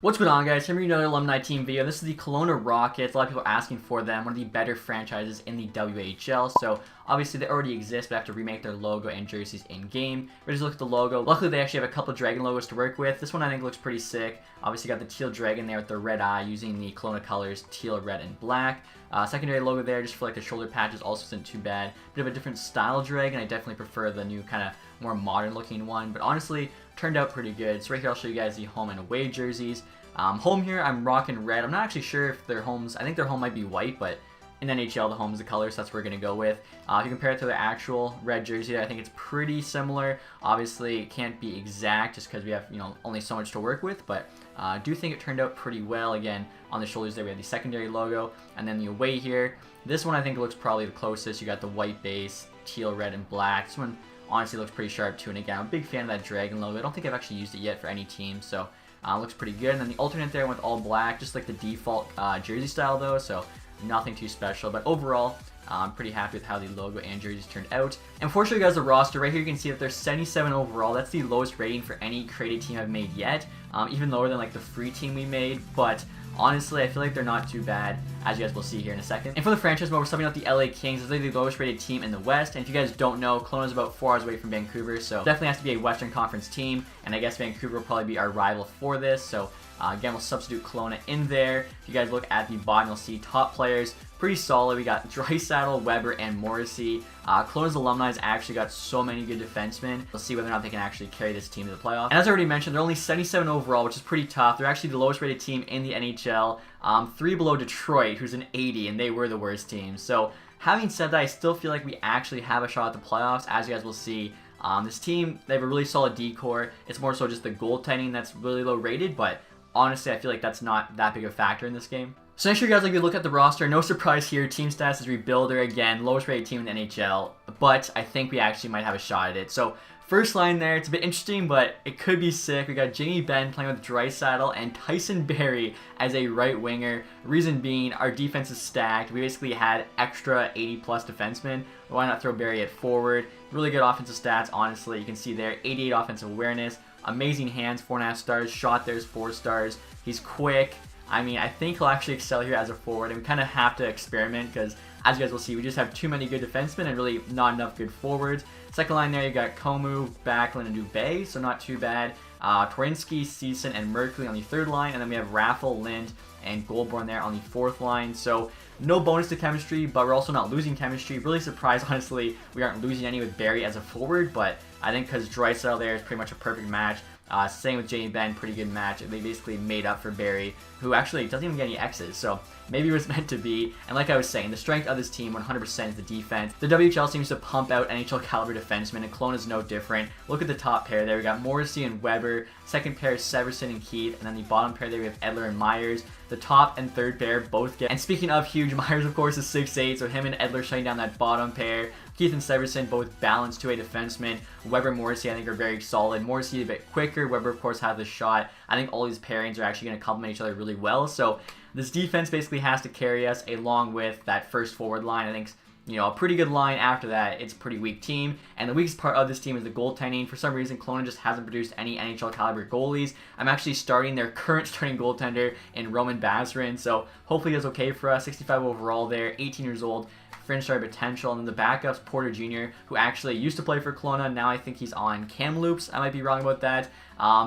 What's going on, guys? Here we another Alumni team video. This is the Kelowna Rockets. A lot of people are asking for them. One of the better franchises in the WHL. So obviously they already exist, but have to remake their logo and jerseys in game. We just look at the logo. Luckily they actually have a couple of dragon logos to work with. This one I think looks pretty sick. Obviously got the teal dragon there with the red eye using the Kelowna colors teal, red, and black. Secondary logo there, just for like the shoulder patches, also isn't too bad. Bit of a different style dragon. I definitely prefer the new kind of more modern looking one, but honestly turned out pretty good. So right here I'll show you guys the home and away jerseys. Home here, I'm rocking red. I'm not actually sure if their homes, I think their home might be white, but in NHL, the home's the color, so that's what we're going to go with. If you compare it to the actual red jersey, I think it's pretty similar. Obviously, it can't be exact just because we have, only so much to work with, but I do think it turned out pretty well. Again, on the shoulders there, we have the secondary logo, and then the away here. This one I think looks probably the closest. You got the white base, teal, red, and black. This one honestly looks pretty sharp too, and again, I'm a big fan of that dragon logo. I don't think I've actually used it yet for any team, so looks pretty good. And then the alternate there with all black, just like the default jersey style though, so nothing too special. But overall, I'm pretty happy with how the logo and jerseys turned out. And before I show you guys the roster, right here you can see that there's 77 overall. That's the lowest rating for any created team I've made yet, even lower than like the free team we made. But honestly, I feel like they're not too bad, as you guys will see here in a second. And for the franchise mode, we're subbing out the LA Kings as they're the lowest rated team in the West. And if you guys don't know, Kelowna is about 4 hours away from Vancouver, so definitely has to be a Western Conference team. And I guess Vancouver will probably be our rival for this. So again, we'll substitute Kelowna in there. If you guys look at the bottom, you'll see top players. Pretty solid. We got Draisaitl, Weber, and Morrissey. Kelowna's Alumni has actually got so many good defensemen. We'll see whether or not they can actually carry this team to the playoffs. And as I already mentioned, they're only 77 overall, which is pretty tough. They're actually the lowest rated team in the NHL. 3 below Detroit, who's an 80, and they were the worst team. So having said that, I still feel like we actually have a shot at the playoffs, as you guys will see. This team, they have a really solid D-core. It's more so just the goaltending that's really low rated, but honestly, I feel like that's not that big of a factor in this game. So make sure you guys look at the roster. No surprise here. Team stats is rebuilder again, lowest rated team in the NHL, but I think we actually might have a shot at it. So first line there, it's a bit interesting, but it could be sick. We got Jamie Benn playing with Draisaitl and Tyson Barrie as a right winger. Reason being, our defense is stacked. We basically had extra 80-plus defensemen. Why not throw Barrie at forward? Really good offensive stats, honestly. You can see there, 88 offensive awareness, amazing hands, 4.5 stars. Shot there's 4 stars. He's quick. I mean, I think he'll actually excel here as a forward, and we kind of have to experiment because, as you guys will see, we just have too many good defensemen and really not enough good forwards. Second line there, you got Komu, Backlund, and Dubé, so not too bad. Torinsky, Season, and Merkley on the third line, and then we have Raffle, Lind, and Goldborn there on the fourth line. So no bonus to chemistry, but we're also not losing chemistry. Really surprised, honestly, we aren't losing any with Barrie as a forward, but I think because Draisaitl there is pretty much a perfect match. Same with Jamie Benn, pretty good match. They basically made up for Barrie, who actually doesn't even get any X's, so maybe it was meant to be. And like I was saying, the strength of this team 100% is the defense. The WHL seems to pump out NHL caliber defensemen, and Kelowna is no different. Look at the top pair there. We got Morrissey and Weber. Second pair is Severson and Keith, and then the bottom pair there we have Edler and Myers. The top and third pair both get. And speaking of huge, Myers of course is 6'8", so him and Edler shutting down that bottom pair. Keith and Severson both balanced to a defenseman. Weber and Morrissey I think are very solid. Morrissey a bit quicker. Weber of course has the shot. I think all these pairings are actually going to complement each other really well. So this defense basically has to carry us along with that first forward line. I think a pretty good line. After that, it's a pretty weak team. And the weakest part of this team is the goaltending. For some reason, Kelowna just hasn't produced any NHL caliber goalies. I'm actually starting their current starting goaltender in Roman Bazarin. So hopefully he does okay for us. 65 overall there, 18 years old. Fringe star potential. And then the backups, Porter Jr., who actually used to play for Kelowna. Now I think he's on Kamloops. I might be wrong about that.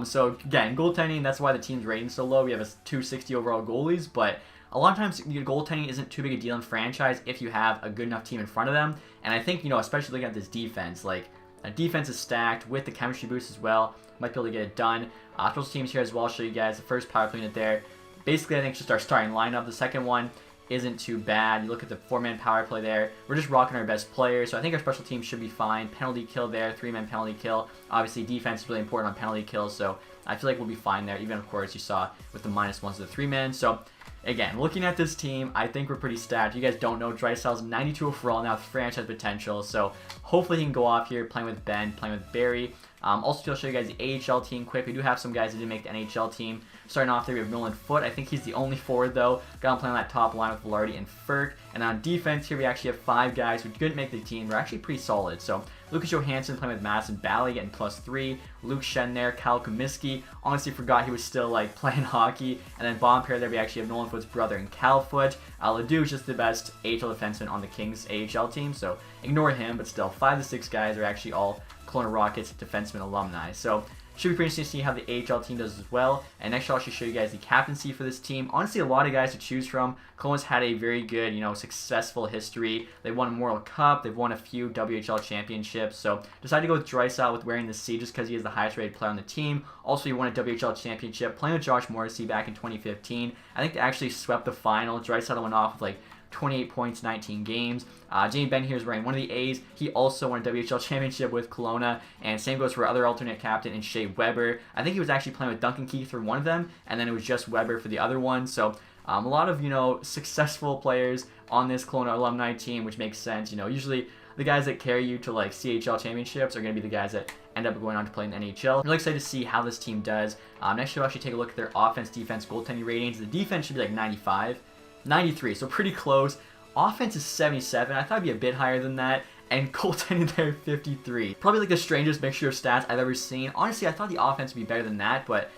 So again, goaltending, that's why the team's rating so low. We have a 260 overall goalies, but a lot of times your goaltending isn't too big a deal in franchise if you have a good enough team in front of them. And I think, especially looking at this defense, like a defense is stacked with the chemistry boost as well. Might be able to get it done. Special teams here as well. I'll show you guys the first power play unit there. Basically, I think it's just our starting lineup. The second one isn't too bad. You look at the 4-man power play there. We're just rocking our best players, so I think our special teams should be fine. Penalty kill there, 3-man penalty kill. Obviously, defense is really important on penalty kills, so I feel like we'll be fine there. Even, of course, you saw with the -1s to the 3-man. So again, looking at this team, I think we're pretty stacked. You guys don't know, Draisaitl's 92 overall now with franchise potential, so hopefully he can go off here playing with Ben, playing with Barrie. Also, I'll show you guys the AHL team quick. We do have some guys that did make the NHL team. Starting off there, we have Nolan Foote. I think he's the only forward, though. Got him playing on that top line with Velarde and Furk. And on defense here, we actually have 5 guys who didn't make the team. They're actually pretty solid. So, Lucas Johansson playing with Madison Bally, getting +3. Luke Shen there, Kyle Comiskey. Honestly, forgot he was still, like, playing hockey. And then bottom pair there, we actually have Nolan Foote's brother and Cal Foote. Ledoux is just the best AHL defenseman on the Kings AHL team. So, ignore him. But still, 5 to 6 guys are actually all Kelowna Rockets defenseman alumni. So, should be pretty interesting to see how the AHL team does as well. And next, I'll actually show you guys the captaincy for this team. Honestly, a lot of guys to choose from. Kelowna's had a very good, successful history. They won a World Cup. They've won a few WHL championships. So, decided to go with Draisaitl with wearing the C just because he is the highest rated player on the team. Also, he won a WHL championship playing with Josh Morrissey back in 2015. I think they actually swept the final. Draisaitl went off with like 28 points, 19 games. Jamie Benn here is wearing one of the A's. He also won a WHL championship with Kelowna, and same goes for other alternate captain in Shea Weber. I think he was actually playing with Duncan Keith for one of them, and then it was just Weber for the other one. So a lot of successful players on this Kelowna alumni team, which makes sense. Usually the guys that carry you to like CHL championships are going to be the guys that end up going on to play in the NHL. I'm really excited to see how this team does. Next, we'll actually take a look at their offense, defense, goaltending ratings. The defense should be like 95. 93, so pretty close. Offense is 77. I thought it'd be a bit higher than that. And goaltending there, 53. Probably like the strangest mixture of stats I've ever seen. Honestly, I thought the offense would be better than that, but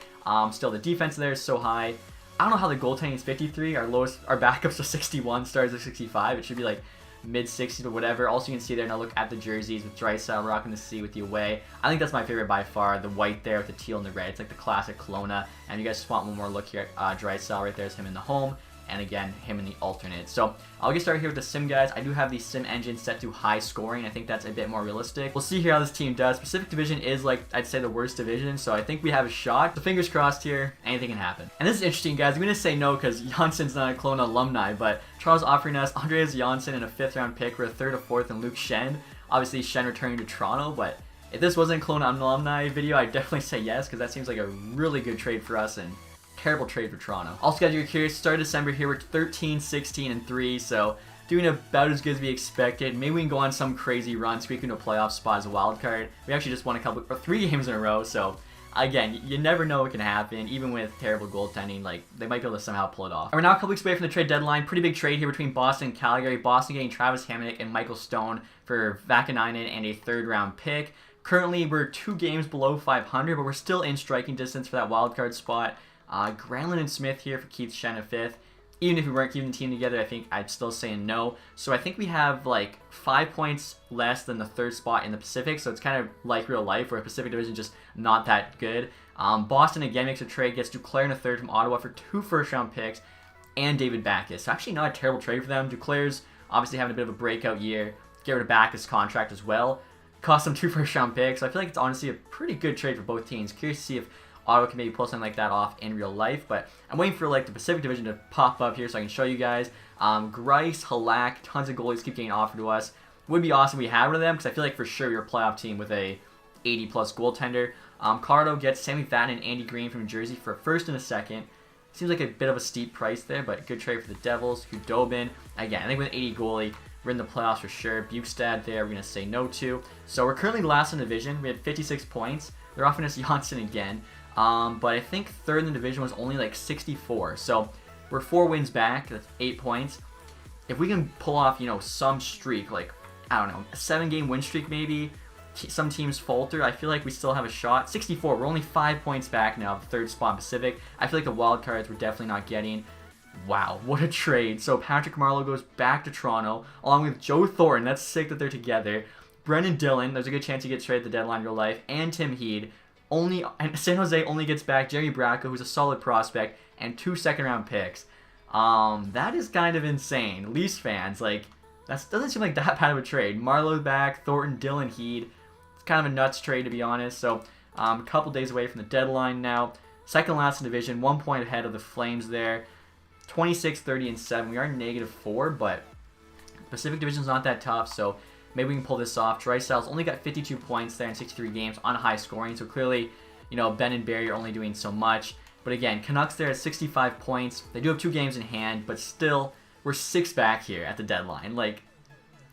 still, the defense there is so high. I don't know how the goaltending is 53. Our backups are 61, stars are 65. It should be like mid-60s or whatever. Also, you can see there, now look at the jerseys with Draisaitl rocking the C with the away. I think that's my favorite by far, the white there with the teal and the red. It's like the classic Kelowna. And you guys just want one more look here at Draisaitl right there is him in the home. And again, him in the alternate. So I'll get started here with the sim guys. I do have the sim engine set to high scoring. I think that's a bit more realistic. We'll see here how this team does. Pacific Division is like, I'd say, the worst division. So I think we have a shot. So fingers crossed here. Anything can happen. And this is interesting, guys. I'm going to say no because Jansson's not a Kelowna alumni. But Charles offering us Andreas Jansson and a 5th round pick for a 3rd, a 4th, and Luke Shen. Obviously, Shen returning to Toronto. But if this wasn't a Kelowna alumni video, I'd definitely say yes because that seems like a really good trade for us. And terrible trade for Toronto. Also, guys, you're curious, start of December here, we're 13, 16, and 3, so doing about as good as we expected. Maybe we can go on some crazy run, squeak into a playoff spot as a wild card. We actually just won 3 games in a row, so again, you never know what can happen, even with terrible goaltending. Like, they might be able to somehow pull it off. And we're now a couple weeks away from the trade deadline. Pretty big trade here between Boston and Calgary. Boston getting Travis Hamonic and Michael Stone for Vakanainen and a 3rd round pick. Currently, we're 2 games below 500, but we're still in striking distance for that wild card spot. Granlund and Smith here for Keith Shen a 5th. Even if we weren't keeping the team together, I think I'd still say no. So I think we have like 5 points less than the 3rd spot in the Pacific. So it's kind of like real life where Pacific Division just not that good. Boston again makes a trade, gets Duclair in a 3rd from Ottawa for 2 1st round picks and David Backes. So actually not a terrible trade for them. Duclair's obviously having a bit of a breakout year. Get rid of Backes' contract as well. Cost them 2 1st round picks. So I feel like it's honestly a pretty good trade for both teams. Curious to see if Ottawa can maybe pull something like that off in real life, but I'm waiting for like the Pacific Division to pop up here so I can show you guys. Grice, Halak, tons of goalies keep getting offered to us. Would be awesome if we had one of them because I feel like for sure you're a playoff team with a 80+ goaltender. Colorado gets Sammy Vatanen and Andy Green from New Jersey for a 1st and a 2nd. Seems like a bit of a steep price there, but good trade for the Devils. Hudobin, again, I think with an 80 goalie, we're in the playoffs for sure. Bukestad there, we're going to say no to. So we're currently last in the division. We had 56 points. They're offering us Jansson again. But I think 3rd in the division was only like 64. So we're 4 wins back. That's 8 points. If we can pull off, some streak, like, I don't know, a 7-game win streak maybe. Some teams falter. I feel like we still have a shot. 64. We're only 5 points back now of the 3rd spot in Pacific. I feel like the wild cards we're definitely not getting. Wow, what a trade. So Patrick Marleau goes back to Toronto along with Joe Thornton. That's sick that they're together. Brendan Dillon. There's a good chance he gets traded at the deadline in real life. And Tim Heed. And San Jose only gets back Jeremy Bracco, who's a solid prospect, and 2 2nd-round picks. That is kind of insane. Leafs fans, like, that doesn't seem like that bad of a trade. Marleau back, Thornton, Dillon, Heed. It's kind of a nuts trade, to be honest. So, a couple days away from the deadline now. 2nd last in division, 1 point ahead of the Flames there. 26, 30, and 7. We are -4, but Pacific Division's not that tough, so maybe we can pull this off. Draisaitl's only got 52 points there in 63 games on high scoring. So clearly, Ben and Barry are only doing so much. But again, Canucks there at 65 points. They do have 2 games in hand, but still, we're 6 back here at the deadline. Like,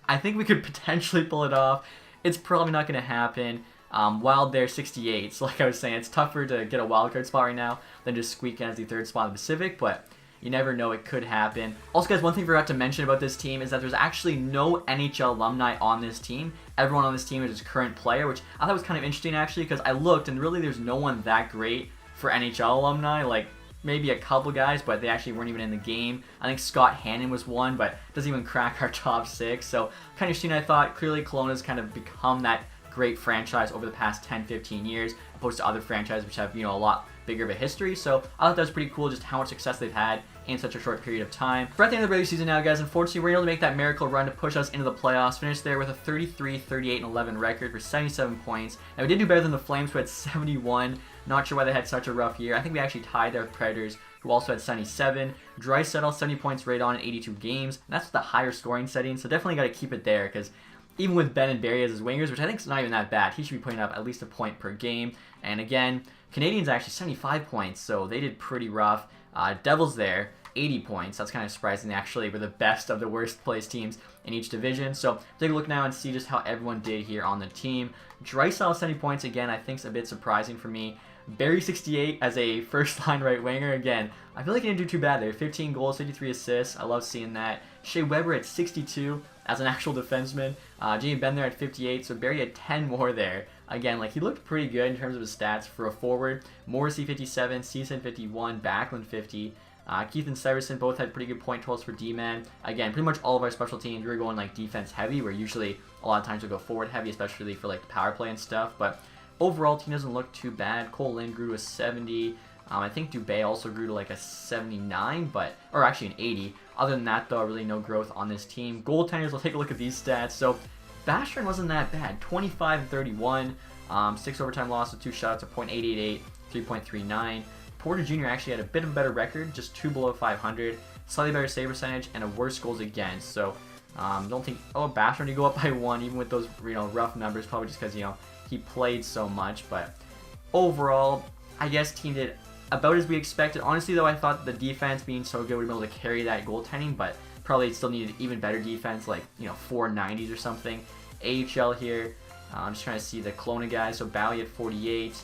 I think we could potentially pull it off. It's probably not going to happen. Wild they're 68. So like I was saying, it's tougher to get a wild card spot right now than just squeak in as the 3rd spot in the Pacific, but you never know, it could happen. Also, guys, one thing I forgot to mention about this team is that there's actually no NHL alumni on this team. Everyone on this team is a current player, which I thought was kind of interesting, actually, because I looked, and really there's no one that great for NHL alumni. Like, maybe a couple guys, but they actually weren't even in the game. I think Scott Hannon was one, but doesn't even crack our top 6. So, kind of interesting, I thought. Clearly, Kelowna's kind of become that great franchise over the past 10-15 years, opposed to other franchises which have, a lot bigger of a history. So I thought that was pretty cool, just how much success they've had in such a short period of time. We're at the end of the regular season now, guys. Unfortunately, we're able to make that miracle run to push us into the playoffs. Finished there with a 33, 38, and 11 record for 77 points. Now, we did do better than the Flames, who had 71. Not sure why they had such a rough year. I think we actually tied there with Predators, who also had 77. Draisaitl, 70 points right on in 82 games. And that's the higher scoring setting, so definitely got to keep it there, because even with Ben and Barry as his wingers, which I think is not even that bad, he should be putting up at least a point per game. And again, Canadians actually 75 points, so they did pretty rough. Devils there, 80 points. That's kind of surprising. They actually were the best of the worst placed teams in each division. So take a look now and see just how everyone did here on the team. Draisaitl 70 points, again, I think is a bit surprising for me. Barry 68 as a first-line right winger. Again, I feel like he didn't do too bad there. 15 goals, 53 assists. I love seeing that. Shea Weber at 62 as an actual defenseman. Jamie Benn there at 58, so Barry had 10 more there. Again, like, he looked pretty good in terms of his stats for a forward. Morrissey 57, Season 51, Backlund 50. Keith and Severson both had pretty good point totals for D-man. Again, pretty much all of our special teams, we were going like defense heavy, where usually a lot of times we go forward heavy, especially for like the power play and stuff. But overall, team doesn't look too bad. Cole Lynn grew to a 70. I think Dubé also grew to like a 79, or actually an 80. Other than that, though, really no growth on this team. Goaltenders, we'll take a look at these stats. So Bastian wasn't that bad. 25 and 31, 6 overtime losses, 2 shutouts, a .888, 3.39. Porter Jr. actually had a bit of a better record, just 2 below 500, slightly better save percentage, and a worse goals against. So don't think, Bastian to go up by 1, even with those rough numbers, probably just because he played so much. But overall, I guess team did about as we expected. Honestly, though, I thought the defense being so good would be able to carry that goaltending, but probably still needed even better defense, like 490s or something. AHL here, I'm just trying to see the Kelowna guys. So Bally at 48.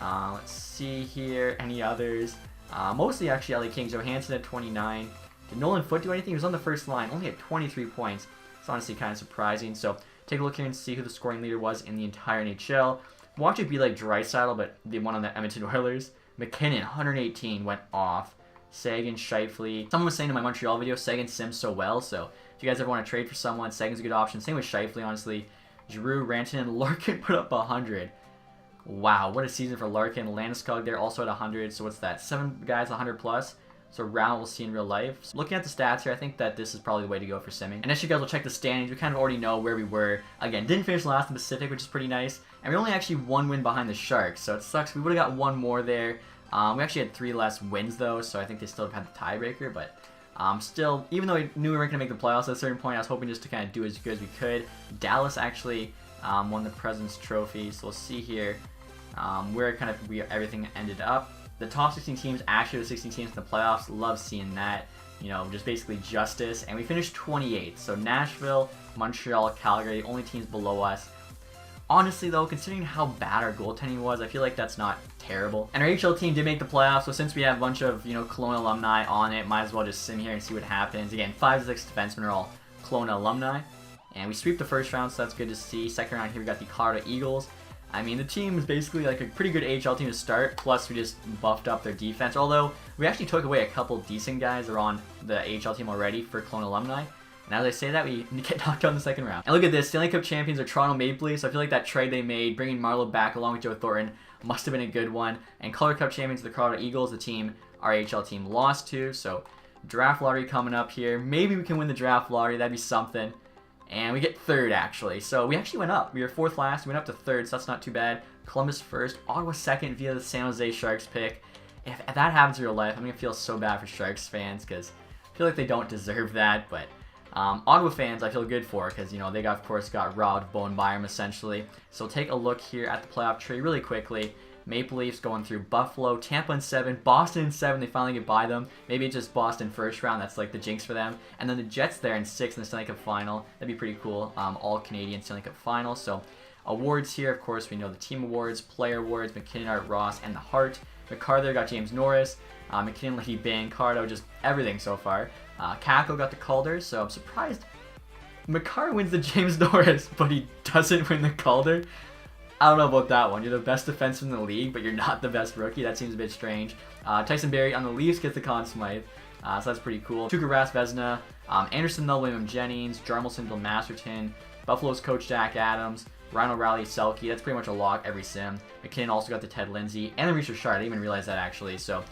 Let's see here, any others. Mostly actually LA Kings. Johansson at 29. Did Nolan Foote do anything? He was on the first line, only at 23 points. It's honestly kind of surprising. So take a look here and see who the scoring leader was in the entire NHL. Watch it be like Draisaitl, but the one on the Edmonton Oilers. McKinnon, 118, went off. Sagan, Scheifele. Someone was saying in my Montreal video, Sagan sims so well, so if you guys ever want to trade for someone, Sagan's a good option. Same with Scheifele, honestly. Giroux, Rantanen, Larkin put up 100. Wow, what a season for Larkin. Landeskog there also at 100, so what's that? 7 guys 100 plus. So round we'll see in real life. So looking at the stats here, I think that this is probably the way to go for simming. And as you guys will check the standings, we kind of already know where we were. Again, didn't finish last in the Pacific, which is pretty nice. And we only actually 1 win behind the Sharks, so it sucks. We would have got 1 more there. We actually had 3 less wins, though, so I think they still have had the tiebreaker. But still, even though we knew we weren't going to make the playoffs at a certain point, I was hoping just to kind of do as good as we could. Dallas actually won the President's Trophy, so we'll see here where kind of everything ended up. The top 16 teams, actually the 16 teams in the playoffs, love seeing that. Just basically justice. And we finished 28th. So Nashville, Montreal, Calgary, only teams below us. Honestly, though, considering how bad our goaltending was, I feel like that's not terrible. And our HL team did make the playoffs, so since we have a bunch of, Kelowna alumni on it, might as well just sit here and see what happens. Again, 5 to 6 defensemen are all Kelowna alumni. And we sweep the first round, so that's good to see. Second round here, we got the Colorado Eagles. I mean, the team is basically like a pretty good AHL team to start, plus we just buffed up their defense. Although, we actually took away a couple decent guys that are on the AHL team already for Kelowna alumni. And as I say that, we get knocked out in the second round. And look at this, Stanley Cup champions are Toronto Maple Leafs. So I feel like that trade they made, bringing Marleau back along with Joe Thornton, must have been a good one. And Calder Cup champions, the Colorado Eagles, the team our AHL team lost to. So draft lottery coming up here. Maybe we can win the draft lottery. That'd be something. And we get 3rd, actually. So we actually went up. We were 4th last. We went up to 3rd, so that's not too bad. Columbus 1st. Ottawa 2nd via the San Jose Sharks pick. If that happens in real life, I'm going to feel so bad for Sharks fans because I feel like they don't deserve that. But Ottawa fans, I feel good for because, they got, of course, got robbed, Bowen Byram, essentially. So take a look here at the playoff tree really quickly. Maple Leafs going through Buffalo, Tampa in 7, Boston in 7. They finally get by them. Maybe it's just Boston first round. That's like the jinx for them. And then the Jets there in 6 in the Stanley Cup final. That'd be pretty cool. All Canadian Stanley Cup final. So Awards here, of course, we know the team awards, player awards, McKinnon, Art Ross, and the Hart. McCarther got James Norris. McKinnon, Leahy, Bang, Cardo, just everything so far. Kako got the Calder, so I'm surprised McCarr wins the James Norris, but he doesn't win the Calder. I don't know about that one. You're the best defenseman in the league, but you're not the best rookie. That seems a bit strange. Tyson Barrie on the Leafs gets the Conn Smythe, so that's pretty cool. Tuukka Rask Vezina, Anderson Null, William Jennings, Jarmelson, Bill Masterton, Buffalo's coach Jack Adams, Ryan O'Reilly, Selke. That's pretty much a lock every sim. McKinnon also got the Ted Lindsay and the Reese Richard. I didn't even realize that actually. So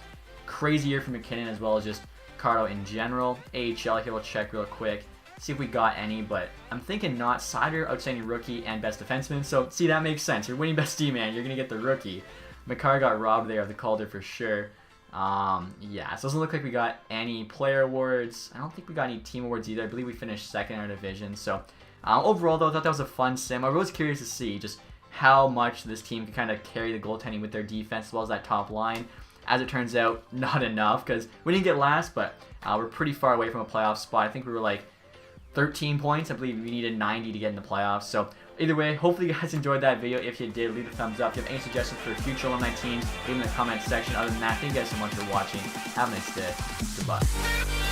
crazy year for McKinnon as well as just Cardo in general. AHL here, we'll check real quick. See if we got any, but I'm thinking not. Sider, outstanding rookie, and best defenseman. So, see, that makes sense. You're winning best D-man. You're going to get the rookie. McCarr got robbed there of the Calder for sure. Yeah, so it doesn't look like we got any player awards. I don't think we got any team awards either. I believe we finished second in our division. So, overall, though, I thought that was a fun sim. I was curious to see just how much this team can kind of carry the goaltending with their defense as well as that top line. As it turns out, not enough because we didn't get last, but we're pretty far away from a playoff spot. I think we were like 13 points. I believe we needed 90 to get in the playoffs. So either way, hopefully you guys enjoyed that video. If you did, leave a thumbs up. If you have any suggestions for future alumni teams, leave them in the comments section. Other than that, thank you guys so much for watching. Have a nice day. Goodbye.